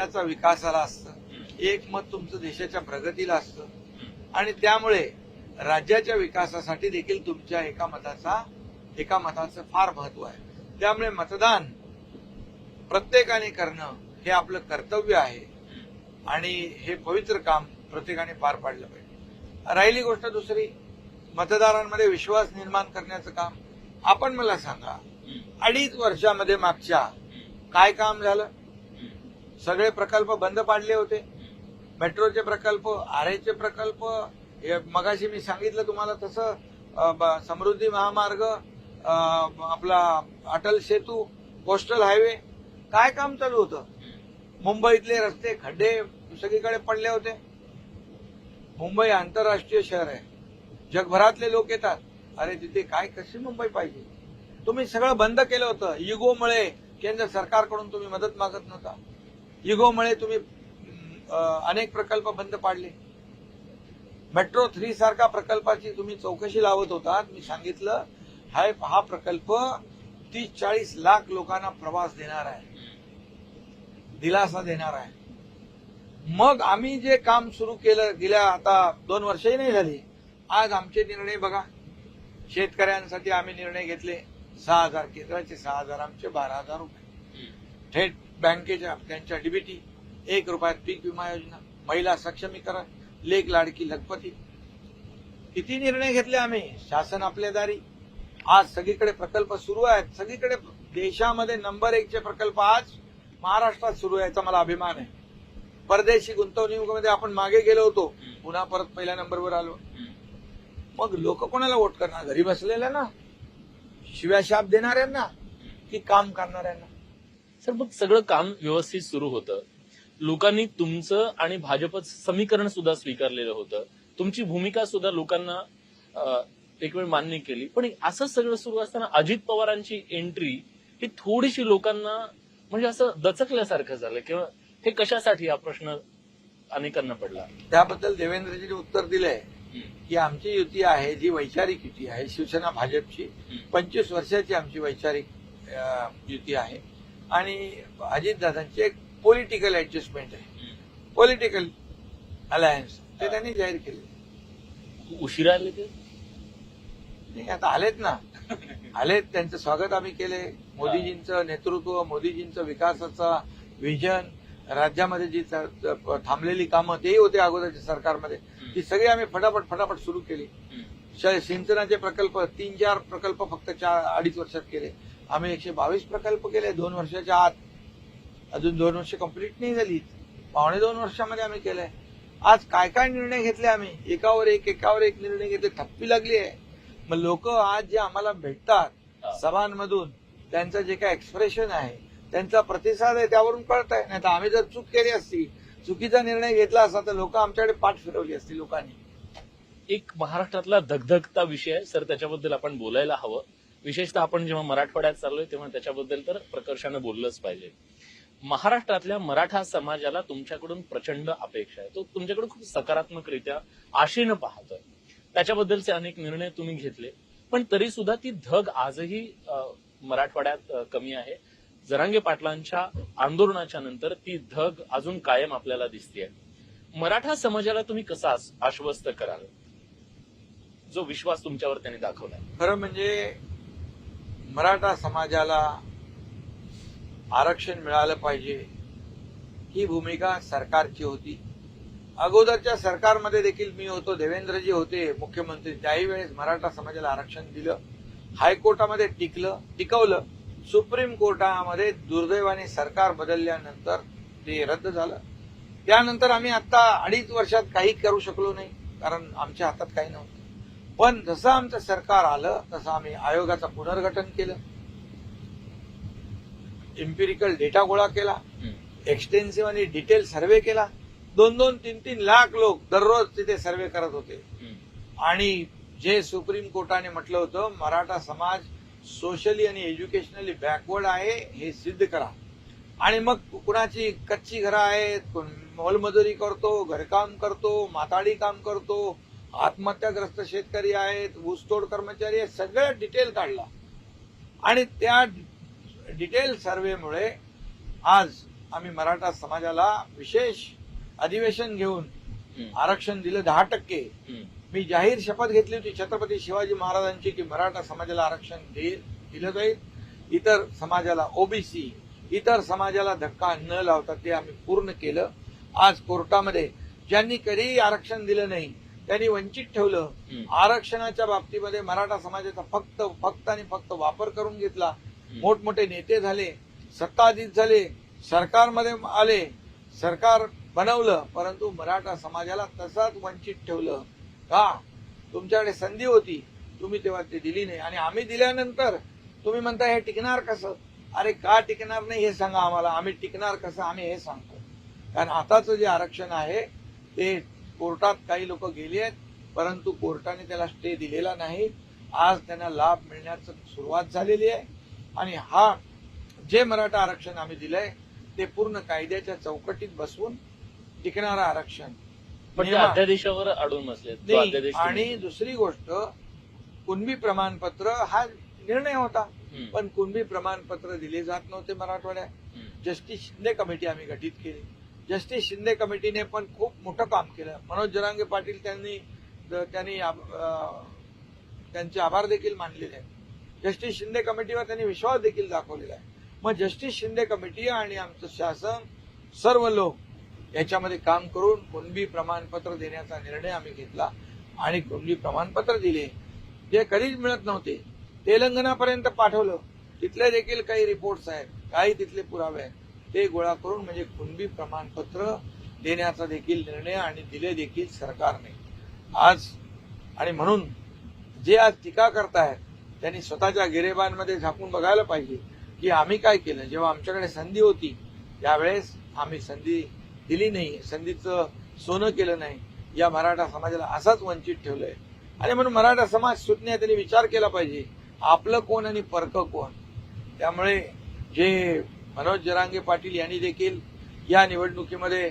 देशाच्या विकासाला असतं, एक मत तुमचं देशाच्या प्रगतीला असतं आणि त्यामुळे राज्याच्या विकासासाठी देखील तुमच्या एका मताचं फार महत्व आहे। त्यामुळे मतदान प्रत्येकाने करणं हे आपलं कर्तव्य आहे आणि हे पवित्र काम प्रत्येकाने पार पाडलं पाहिजे। राहिली गोष्ट दुसरी, मतदारांमध्ये विश्वास निर्माण करण्याचं काम। आपण मला सांगा, 2.5 वर्षामध्ये मागच्या काय काम झालं? सगळे प्रकल्प बंद पाडले होते, मेट्रोचे प्रकल्प, आरेचे प्रकल्प, मगाशी मी सांगितलं तुम्हाला तसं समृद्धी महामार्ग, आपला अटल सेतू, कोस्टल हायवे, काय काम चालू होतं? मुंबईतले रस्ते खड्डे सगळीकडे पडले होते। मुंबई आंतरराष्ट्रीय शहर आहे, जगभरातले लोक येतात, अरे तिथे काय कशी मुंबई पाहिजे? तुम्ही सगळं बंद केलं होतं। इगोमुळे केंद्र सरकारकडून तुम्ही मदत मागत नव्हता, इगोमुळे तुम्ही अनेक प्रकल्प बंद पाडले। मेट्रो 3 सारखा प्रकल्पाची तुम्ही चौकशी लावत होता। मी सांगितलं हा प्रकल्प 30-40 लाख लोकांना प्रवास देणार आहे, दिलासा देणार आहे। मग आम्ही जे काम सुरू केलं गेल्या आता 2 वर्षही नाही झाली, आज आमचे निर्णय बघा। शेतकऱ्यांसाठी आम्ही निर्णय घेतले, 6,000 केंद्राचे 6,000, आमचे 12,000 रुपये थेट बँकेच्या त्यांच्या डीबीटी, 1 रुपयात पीक विमा योजना, महिला सक्षमीकरण, लेक लाडकी लखपती, किती निर्णय घेतले आम्ही, शासन आपल्या दारी। आज सगळीकडे प्रकल्प सुरू आहेत, सगळीकडे देशामध्ये नंबर 1 चे प्रकल्प आज महाराष्ट्रात सुरू आहे, याचा मला अभिमान आहे। परदेशी गुंतवणुकीमध्ये आपण मागे गेलो होतो, पुन्हा परत पहिल्या नंबरवर आलो। मग लोक कोणाला वोट करणार? घरी बसलेल्या, शिव्या शाप देणाऱ्यांना की काम करणाऱ्यांना? सर, मग सगळं काम व्यवस्थित सुरू होतं, लोकांनी तुमचं आणि भाजपचं समीकरण सुद्धा स्वीकारलेलं होतं, तुमची भूमिका सुद्धा लोकांना एक वेळ मान्य केली, पण असं सगळं सुरू असताना अजित पवारांची एंट्री ही थोडीशी लोकांना म्हणजे असं दचकल्यासारखं झालं, किंवा हे कशासाठी हा प्रश्न अनेकांना पडला। त्याबद्दल देवेंद्रजींनी उत्तर दिलंय की आमची युती आहे, जी वैचारिक युती आहे, शिवसेना भाजपची 25 वर्षाची आमची वैचारिक युती आहे आणि अजितदादांची एक पॉलिटिकल ऍडजस्टमेंट आहे, पॉलिटिकल अलायन्स, ते त्यांनी जाहीर केले। उशिरा आले ते नाही, आता आलेत ना, आलेत, त्यांचं स्वागत आम्ही केले। मोदीजींचं नेतृत्व, मोदीजींचं विकासाचा विजन, राज्यामध्ये जी थांबलेली कामं तेही होते अगोदरच्या सरकारमध्ये, ती सगळी आम्ही फटाफट सुरू केली। सिंचनाचे प्रकल्प 3-4 प्रकल्प फक्त 2.5 वर्षात केले। आम्ही 122 प्रकल्प केले 2 वर्षाच्या आत, अजून 2 वर्ष कंप्लीट नाही झाली, 2.25 वर्षामध्ये आम्ही केलंय। आज काय काय निर्णय घेतले आम्ही, एकावर एक निर्णय घेतले, थप्पी लागली आहे। मग लोक आज जे आम्हाला भेटतात सभांमधून, त्यांचं जे काय एक्सप्रेशन आहे, त्यांचा प्रतिसाद आहे, त्यावरून कळत आहे। नाही तर आम्ही जर चूक केली असती, चुकीचा निर्णय घेतला असता, तर लोक आमच्याकडे पाठ फिरवली असती लोकांनी। एक महाराष्ट्रातला धगधगता विषय आहे सर, त्याच्याबद्दल आपण बोलायला हवं, विशेषतः आपण जेव्हा मराठवाड्यात चाललोय तेव्हा त्याच्याबद्दल तर प्रकर्षानं बोललंच पाहिजे। महाराष्ट्रातल्या मराठा समाजाला तुमच्याकडून प्रचंड अपेक्षा आहे, तो तुमच्याकडून खूप सकारात्मकरित्या आशेनं पाहतोय, त्याच्याबद्दलचे अनेक निर्णय तुम्ही घेतले, पण तरी सुद्धा ती धग आजही मराठवाड्यात कमी आहे। जरांगे पाटलांच्या आंदोलनाच्या नंतर ती धग अजून कायम आपल्याला दिसतेय। मराठा समाजाला तुम्ही कसा आश्वस्त कराल, जो विश्वास तुमच्यावर त्यांनी दाखवलाय? खरं म्हणजे मराठा समाजाला आरक्षण मिळालं पाहिजे, ही भूमिका सरकारची होती। अगोदरच्या सरकारमध्ये देखील मी होतो, देवेंद्रजी होते मुख्यमंत्री, त्याही वेळेस मराठा समाजाला आरक्षण दिलं, हायकोर्टामध्ये टिकवलं, सुप्रीम कोर्टामध्ये दुर्दैवाने सरकार बदलल्यानंतर ते रद्द झालं। त्यानंतर आम्ही आता 2.5 वर्षात काही करू शकलो नाही, कारण आमच्या हातात काही नव्हतं। पण जसं आमचं सरकार आलं तसं आम्ही आयोगाचं पुनर्गठन केलं, एम्पिरिकल डेटा गोळा केला, एक्सटेन्सिव्ह आणि डिटेल सर्व्हे केला। 2-2, 3-3 लाख लोक दररोज तिथे सर्व्हे करत होते आणि जे सुप्रीम कोर्टाने म्हटलं होतं, मराठा समाज सोशली आणि एज्युकेशनली बॅकवर्ड आहे हे सिद्ध करा। आणि मग कुणाची कच्ची घरं आहेत, कोण मोलमजुरी करतो, घरकाम करतो, माताडी काम करतो, आत्महत्याग्रस्त शेतकरी आहेत, ऊसतोड कर्मचारी आहेत, सगळं डिटेल काढला आणि त्या डिटेल सर्व्हेमुळे आज आम्ही मराठा समाजाला विशेष अधिवेशन घेऊन आरक्षण दिलं 10%. मी जाहीर शपथ घेतली होती छत्रपती शिवाजी महाराजांची की मराठा समाजाला आरक्षण दिलं जाईल. इतर समाजाला ओबीसी, इतर समाजाला धक्का न लावता ते आम्ही पूर्ण केलं. आज कोर्टामध्ये ज्यांनी कधीही आरक्षण दिलं नाही त्यांनी वंचित ठेवलं. आरक्षणाच्या बाबतीमध्ये मराठा समाजाचा फक्त आणि फक्त वापर करून घेतला. मोठमोठे नेते झाले, सत्ताधीश झाले, सरकारमध्ये आले, सरकार बनवलं, परंतु मराठा समाजाला तसाच वंचित ठेवलं. का? तुमच्याकडे संधी होती, तुम्ही तेव्हा ते दिली नाही. आणि आम्ही दिल्यानंतर तुम्ही म्हणता हे टिकणार कसं? अरे का टिकणार नाही हे सांगा आम्हाला. आम्ही टिकणार कसं आम्ही हे सांगतो. कारण आताचं जे आरक्षण आहे ते कोर्टात काही लोक गेली आहेत, परंतु कोर्टाने त्याला स्टे दिलेला नाही. आज त्यांना लाभ मिळण्याची सुरुवात झालेली आहे. आणि हा जे मराठा आरक्षण आम्ही दिलंय ते पूर्ण कायद्याच्या चौकटीत बसवून टिकणारं आरक्षण. पण ते अध्यादेशावर अडून बसले. आणि दुसरी गोष्ट, कुणबी प्रमाणपत्र हा निर्णय होता, पण कुणबी प्रमाणपत्र दिले जात नव्हते मराठवाड्यात. जस्टिस शिंदे कमिटी आम्ही गठीत केली. जस्टिस शिंदे कमिटीने पण खूप मोठं काम केलं. मनोज जरांगे पाटील त्यांनी त्यांचे आभार देखील मानलेले आहेत. जस्टिस शिंदे कमिटीवर त्यांनी विश्वास देखील दाखवलेला आहे. मग जस्टिस शिंदे कमिटी आणि आमचं शासन सर्व लोक याच्यामध्ये काम करून कुणबी प्रमाणपत्र देण्याचा निर्णय आम्ही घेतला आणि कुणबी प्रमाणपत्र दिले जे कधीच मिळत नव्हते. तेलंगणापर्यंत पाठवलं. तिथले देखील काही रिपोर्ट्स आहेत, काही तिथले पुरावे आहेत, ते गोळा करून म्हणजे कुणबी प्रमाणपत्र देण्याचा देखील निर्णय आणि दिले देखील सरकारने आज. आणि म्हणून जे आज टीका करतायत त्यांनी स्वतःच्या गिरेबांमध्ये झाकून बघायला पाहिजे की आम्ही काय केलं. जेव्हा आमच्याकडे संधी होती त्यावेळेस आम्ही संधी दिली नाही, संधीचं सोनं केलं नाही. या मराठा समाजाला असाच वंचित ठेवलंय. आणि म्हणून मराठा समाज सुटणे त्यांनी विचार केला पाहिजे, आपलं कोण आणि परकं कोण. त्यामुळे जे मनोज जरांगे पाटील यांनी देखील या निवडणुकीमध्ये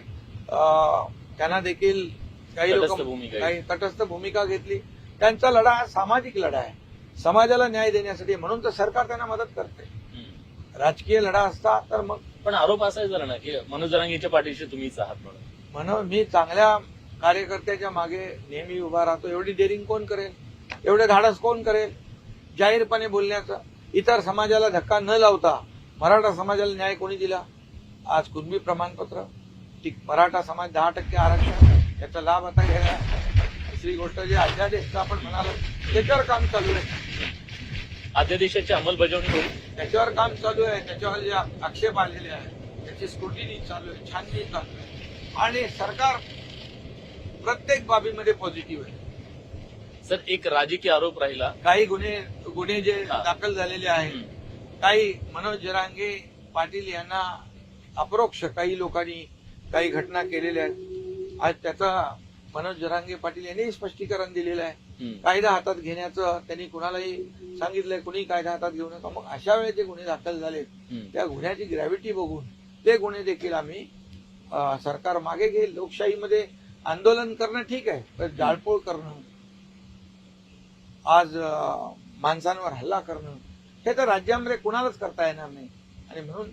त्यांना देखील काही लोक काही तटस्थ भूमिका घेतली. त्यांचा लढा हा सामाजिक लढा आहे, समाजाला न्याय देण्यासाठी. म्हणून तर सरकार त्यांना मदत करते. राजकीय लढा असता तर मग. पण आरोप असाही झाला ना की मनोज जरांगेच्या पाठीशी तुम्हीच आहात म्हणून मी चांगल्या कार्यकर्त्याच्या मागे नेहमी उभा राहतो. एवढी डेअरिंग कोण करेल, एवढे धाडस कोण करेल जाहीरपणे बोलण्याचं? इतर समाजाला धक्का न लावता मराठा समाजाला न्याय कोणी दिला? आज कुणबी प्रमाणपत्र, मराठा समाज 10% आरक्षण याचा लाभ आता घ्यायला. दुसरी गोष्ट जे अध्यादेशचं आपण म्हणालो त्याच्यावर काम चालू आहे. अध्यादेशाची अंमलबजावणी होईल, त्याच्यावर काम चालू आहे. त्याच्यावर जे आक्षेप आलेले आहेत त्याची स्क्रुटिनी चालू आहे, छाननी चालू आहे. आणि सरकार प्रत्येक बाबीमध्ये पॉझिटिव्ह आहे. सर एक राजकीय आरोप राहिला, काही गुन्हे जे दाखल झालेले आहेत, काही मनोज जरांगे पाटील यांना अपरोक्ष काही लोकांनी काही घटना केलेल्या आहेत. आज त्याचा मनोज जरांगे पाटील यांनी स्पष्टीकरण दिलेलं आहे. कायदा हातात घेण्याचं त्यांनी कुणालाही सांगितलंय, कुणी कायदा हातात घेऊ नका. मग अशा वेळेस जे गुन्हे दाखल झाले त्या गुन्ह्याची ग्रॅव्हिटी बघून ते गुन्हे देखील आम्ही सरकार मागे घेईल. लोकशाहीमध्ये आंदोलन करणं ठीक आहे, पण जाळपोळ करणं, आज माणसांवर हल्ला करणं हे तर राज्यामध्ये कुणालाच करता येणार नाही. आणि म्हणून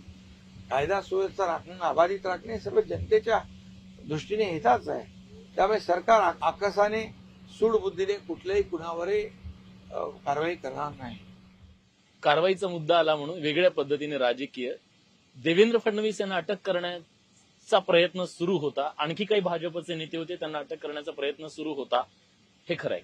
कायदा सुव्यवस्था राखणं, अबाधित राखणे सर्व जनतेच्या दृष्टीने हिताच आहे. त्यामुळे सरकार आकसाने सूडबुद्धीने कुठल्याही कुणावरही कारवाई करणार नाही. कारवाईचा मुद्दा आला म्हणून वेगळ्या पद्धतीने राजकीय देवेंद्र फडणवीस यांना अटक करण्याचा प्रयत्न सुरू होता. आणखी काही भाजपचे नेते होते, त्यांना अटक करण्याचा प्रयत्न सुरू होता. हे खरं आहे.